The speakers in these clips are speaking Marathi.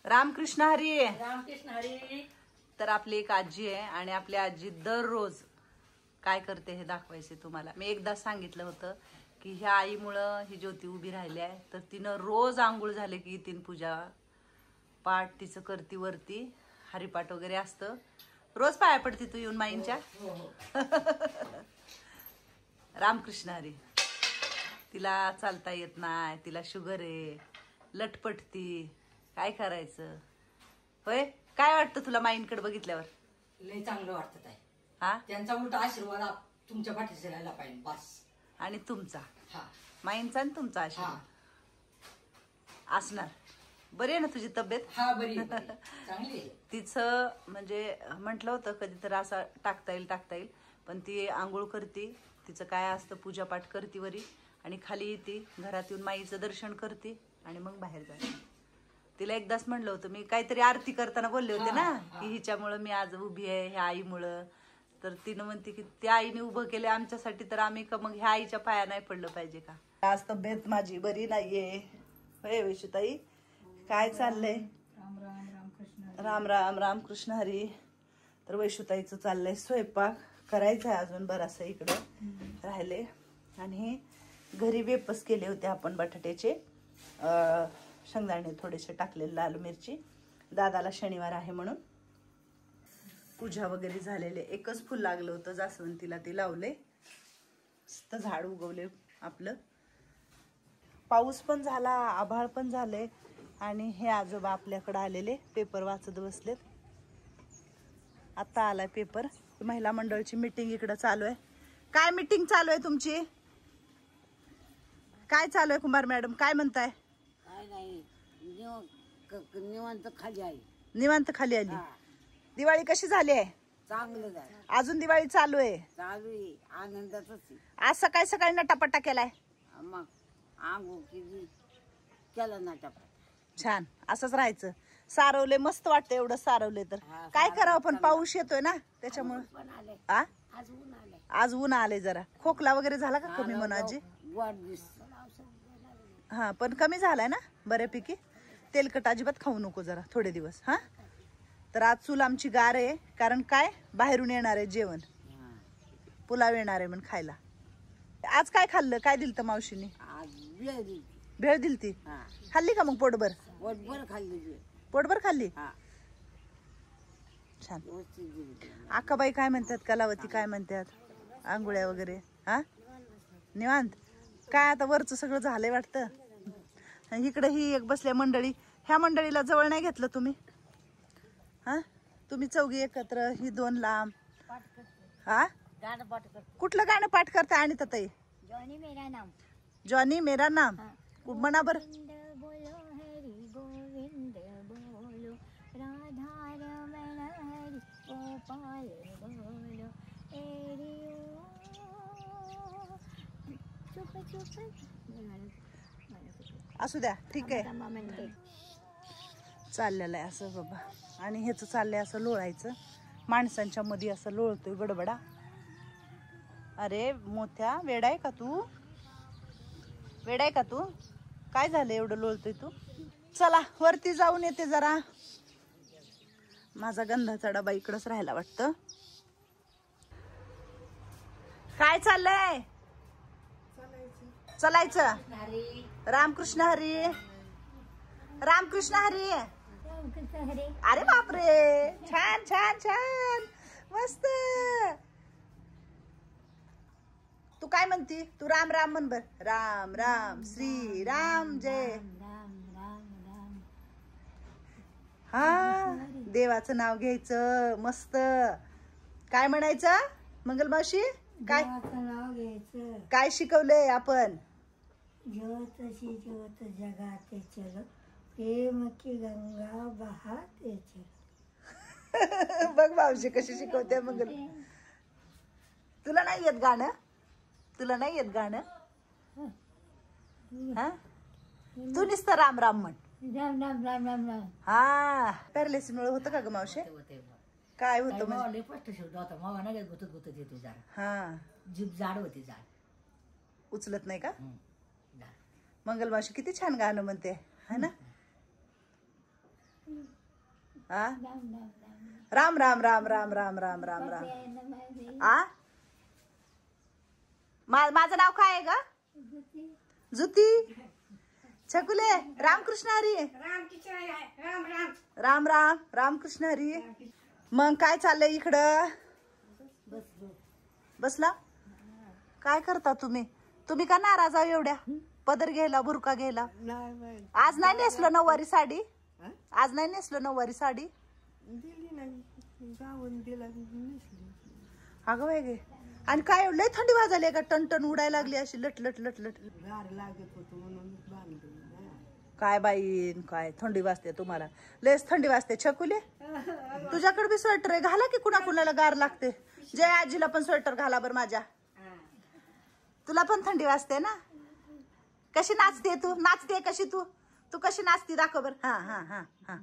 रामकृष्ण हरी. रामकृष्ण हरी. तर आपली एक आजी आहे आणि आपली आजी दररोज काय करते हे दाखवायचे तुम्हाला. मी एकदा सांगितलं होतं की ह्या आईमुळं ही ज्योती उभी राहिली आहे. तर तिनं रोज आंघोळ झाले की तीन पूजा पाठ तिचं करती, वरती हरिपाठ वगैरे असतं. रोज पाया पडते तू येऊन माईंच्या. रामकृष्ण हरी. तिला चालता येत नाही, तिला शुगर आहे, लटपटती, काय करायचं होय. काय वाटतं तुला माईंकडे बघितल्यावर? लय चांगलं वाटत आहे. हा, त्यांचा उलटा आशीर्वाद तुमच्या पाठीशी राहायला पाहिजे बस. आणि तुमचा हा, माईंचा आणि तुमचा आशीर्वाद असणार. बरी आहे ना तुझी तब्येत? हा बरी चांगली आहे. तिचं म्हणजे म्हटलं होतं कधी तर असं टाकता येईल, पण ती आंघोळ करते, तिचं काय असतं पूजापाठ करते वरी, आणि खाली येते, घरात येऊन माईचं दर्शन करते आणि मग बाहेर जाते. तिला एकदाच म्हणलं होतं मी, काहीतरी आरती करताना बोलले होते ना की हिच्यामुळं मी आज उभी आहे, ह्या आईमुळं. तर तिनं म्हणते की त्या आईने उभं केलं आमच्यासाठी, तर आम्ही का मग ह्या आईच्या पाया नाही पडलं पाहिजे का? आज तब्येत माझी बरी नाहीये होय विशुताई. काय चाललंय? राम राम रामकृष्ण. राम राम रामकृष्ण हरी. तर वैशुताईचं चाललंय स्वयंपाक करायचा आहे, अजून बराचसा इकडं राहिले. आणि घरी वेपस केले होते आपण बटाट्याचे, शेंगदाणे थोडेसे टाकलेले, लाल मिरची. दादाला शनिवार आहे म्हणून. पूजा वगैरे झालेले, एकच फुल लागलं होतं जास्वंतीला, ते लावले. मस्त झाड उगवले आपलं. पाऊस पण झाला, आभाळ पण झाले. आणि हे आजोबा आपल्याकडे आलेले, पेपर वाचत बसलेत. आता आलाय पेपर. महिला मंडळची मीटिंग इकडं चालू आहे. काय मीटिंग चालू आहे तुमची? काय चालू आहे कुमार मॅडम, काय म्हणताय? काय नाही, निवांत खाली आहे. निवांत खाली आली. दिवाळी कशी झाली आहे? चांगलं झालं. अजून दिवाळी चालू आहे. चालू आहे, आनंदातच आहे. आज सकाळी सकाळी नटापटा केलाय. मग आंघोळ केली, केला नाटापा. छान, असंच राहायचं. सारवले मस्त वाटतं, एवढं सारवले तर काय करावं, पण पाऊस येतोय ना त्याच्यामुळे. पण आले, आ आज ऊन आले. आज ऊन आले जरा. खोकला वगैरे झाला का कमी म्हणून आजी? वाढदिवस हा, पण कमी झालाय ना बऱ्यापैकी. तेलकट अजिबात खाऊ नको जरा थोडे दिवस. हा, तर आज चूल आमची गार आहे, कारण काय बाहेरून येणार आहे जेवण, पुलाव येणार आहे म्हणून खायला. आज काय खाल्लं, काय दिलं तर मावशीने? आज वेळ दिली. भेळ दिलती. खाल्ली का मग पोटभर? पोटभर खाल्ली. पोटभर खाल्ली. हा, छान. व्यवस्थित दिली. अक्काबाई काय म्हणतात, कलावती काय म्हणतात, आंघोळ्या वगैरे? हा, निवांत. काय आता वरचं सगळं झालंय वाटतं. इकडे ही एक बसल्या मंडळी. ह्या मंडळीला जवळ नाही घेतलं तुम्ही? हा, तुम्ही चौघी एकत्र, ही दोन लांब. हा, गाणं पाठ कर. कुठलं गाणं पाठ करताय? आणि ताई जॉनी मेरा नाम. जॉनी मेरा नाम म्हणा बर. बोलो हरी गोविंद बोलो, राधा रमण हरी गोपाल बोलो, चुप चुप. असू द्या, ठीक आहे. चाललेलं आहे असं बाबा. आणि ह्याच चाललंय असं लोळायचं, माणसांच्या मध्ये असं लोळतोय गडबडा. अरे मोठ्या, वेडाय का तू? वेडाय का तू? काय झालं एवढं लोळतोय तू? चला वरती जाऊन येते जरा. माझा गंधाचा डबा इकडंच राहायला वाटतं. काय चाललंय? चलायचं. रामकृष्ण हरी. रामकृष्ण हरी. अरे बापरे, छान छान छान, मस्त. तू काय म्हणती? तू राम राम म्हण बर. राम राम श्री राम जय. हा, देवाचं नाव घ्यायचं मस्त. काय म्हणायचं मंगल मावशी? काय नाव घ्यायचं. काय शिकवलंय आपण? ज्योतशी ज्योत जगाते चलो, प्रेम की गंगा बहाते चलो. बघ मावशी कशी शिकवते मंगल. तुला नाही येत गाणं? तुला नाही येत गाणं? हा, तू नुसतं राम राम म्हण. राम राम राम राम राम. हा, पॅरालिसिसमुळे होतं का ग मावशी? काय होतं म्हणजे? लय स्पष्ट शब्द होता. मग नाही गुतत गुतत येते जाड. हा, जीभ जाड होती, जाड. उचलत नाही का? जाड. मंगल मावशी किती छान गाणं म्हणते है ना. हा राम राम राम राम राम राम राम राम राम नमामि आ माझं नाव काय आहे ग जुती छकुले रामकृष्ण हरी राम राम रामकृष्ण हरी मग काय चाललंय इकडं बसला काय करता तुम्ही तुम्ही का नाराज आहो एवढ्या पदर घ्यायला बुरका घ्यायला आज नाही नेसलो नऊवारी साडी आज नाही नेसलो नऊवारी साडी अगं बाई गे आणि काय लय थंडी वाजायली का टनटन उडायला लागली अशी लट लट लट लट काय बाई काय थंडी वाजते तुम्हाला लयच थंडी वाजते छकुले तुझ्याकडे बी स्वेटर आहे घाला की कुणा कुणाला गार लागते जय आजीला पण स्वेटर घाला बर माझ्या तुला पण थंडी वाजते ना कशी नाचते तू नाचते कशी तू तू कशी नाचते दाखव बर हा हा हा हा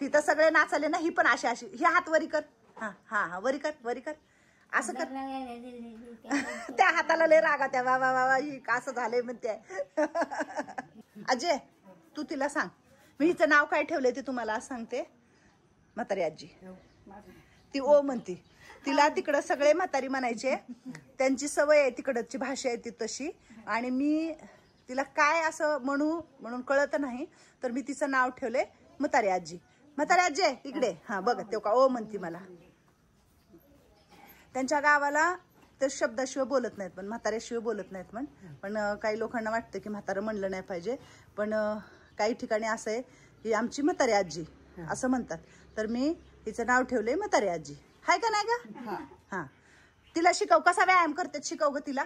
ही तर सगळे नाचाले ना ही पण अशी अशी ही हात वरी कर हा हा हा वरी कर असं कर त्या हाताला लय रागा त्या वा वा वा ही असं झालंय म्हणते अजय तू तिला सांग मी हिचं नाव काय ठेवलंय ते तुम्हाला आज सांगते म्हातारी आजी ती ओ म्हणती तिला तिकडं सगळे म्हातारी म्हणायचे त्यांची सवय आहे तिकडची भाषा आहे ती तशी आणि मी तिला काय असं म्हणून कळत नाही तर मी तिचं नाव ठेवलंय म्हातारी आजी इकडे हा बघ ते का ओ म्हणती मला त्यांच्या गावाला ते शब्दाशिवाय बोलत नाहीत पण म्हाताऱ्याशिवाय बोलत नाहीत पण काही लोकांना वाटतं की म्हातारं म्हणलं नाही पाहिजे पण काही ठिकाणी असं आहे की आमची म्हातारी आजी असं म्हणतात तर मी हिचं नाव ठेवलंय म्हातारी आजी हाय का नाही का हा तिला शिकव कसा व्यायाम करते शिकव ग तिला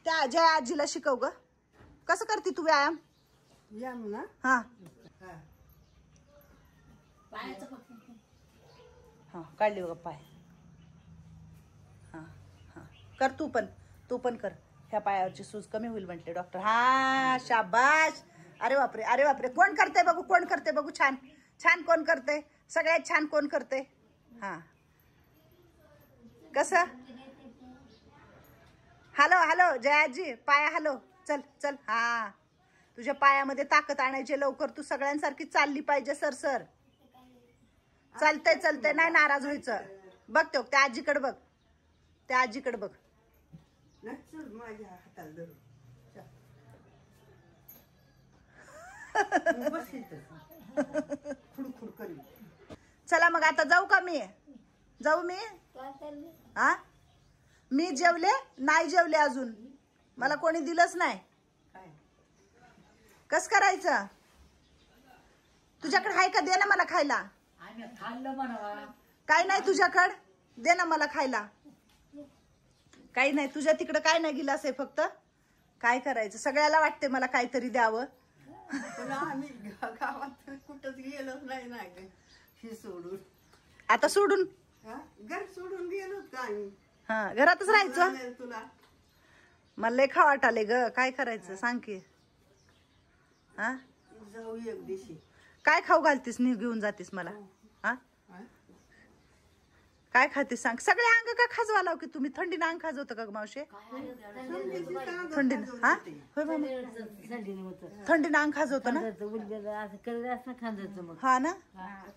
त्या जय आजीला शिकव ग कसं करते तू व्यायाम ना हा पायाचं फक्त हा काढली बघ पाय हा हा कर तू पण कर ह्या पायावरची सूज कमी होईल म्हटले डॉक्टर हा शाबाश अरे बापरे कोण करते बघू छान कोण करते सगळ्यात छान कोण करते हा कसं हॅलो जयाजी पाया हॅलो चल हा तुझ्या पायामध्ये ताकद आणायची लवकर तू सगळ्यांसारखी चालली पाहिजे सर चालतंय नाही नाराज व्हायचं बघ तो त्या आजीकडे बघ माझ्या हाताला धरून खुडखुड करी चला मग आता जाऊ मी हा मी जेवले नाही जेवले अजून मला कोणी दिलंच नाही काय कस करायचं तुझ्याकडे आहे का दे ना मला खायला आम्ही खाल्लं म्हणावा काय नाही तुझ्याकडे दे ना मला खायला काही नाही तुझ्या तिकडं काय नाही गिलास आहे फक्त काय करायचं सगळ्याला वाटते मला काहीतरी द्यावं पण आम्ही गावात कुठंच गेलोच नाही ना ग हे सोडून आता सोडून घर सोडून गेलो का आम्ही हा घरातच राहायचं तुला मला लय खा वाटाले ग काय करायचं सांग की हा जाऊ एक दिवशी काय खाऊ घालतीस घेऊन जातीस मला हा काय खातीस सांग सगळे अंग का खाजवा लाव की तुम्ही थंडीनं अंग खाजवतं का ग मावशे थंडीनं हा होय मामा थंडीनं अंग खाजवतं ना हा ना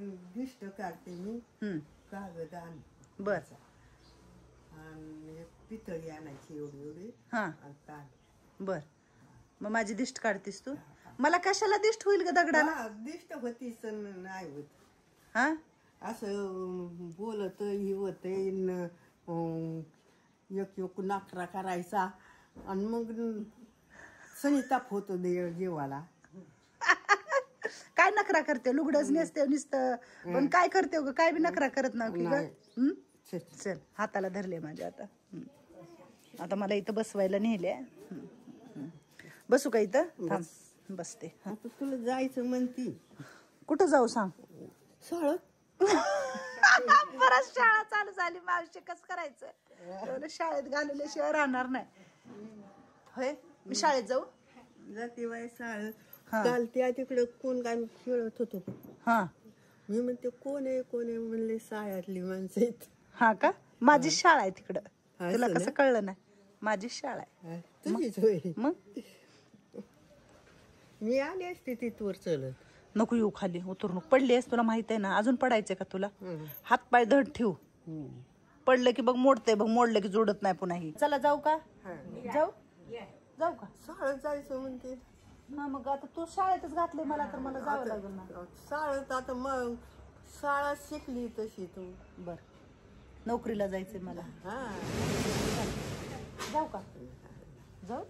दिष्ट काढते मी कागद आण बर आणि पितळी आणायची एवढी हा आणि ताण बर मग माझी दिष्ट काढतीस तू मला कशाला दिष्ट होईल ग दगडाला दिष्ट होती सण नाही होत हा असं बोलत ही होत एक नाकरा करायचा आणि मग सनिताप होतो जेवाला काय नखरा करते लुगडच नेसते नुसतं पण काय करते ग काय बी नखरा करत ना की ग चल हाताला धरले माझ्या आता मला इथं बसवायला नेले बसू का इथं थांब बसते आता तुला जायचं म्हणती कुठं जाऊ सांग शाळेत परत शाळा चालू झाली मावशी कस करायचं शाळेत घालवल्याशिवाय राहणार नाही होय मी शाळेत जाऊ जाते बाई शाळेत काल त्या तिकडे कोण काय खेळत होतो हा मी म्हणते कोण आहे म्हणले शाळेतली माणसं आहेत हा का माझी शाळा आहे तिकडं हा, तुला असं कसं ना? कळलं नाही माझी शाळा आहे तुझीच होय मग मी आले असते तिथवर चलत नको येऊ खाली उतरू नको. पडलीस तुला माहित आहे ना, अजून पडायचंय का तुला? हात पाय धड ठेवू. पडलं की बघ मोडते, बघ मोडलं की जोडत नाही पुन्हा ही. चला जाऊ का? जाऊ जाऊ का? शाळेत जायचं म्हणते. हा मग आता तू शाळेतच घातले मला, तर मला जावं लागेल ना. शाळेत आता मग शाळा शिकली तशी तू. बर, नोकरीला जायचंय मला. हा जाऊ का? जाऊ.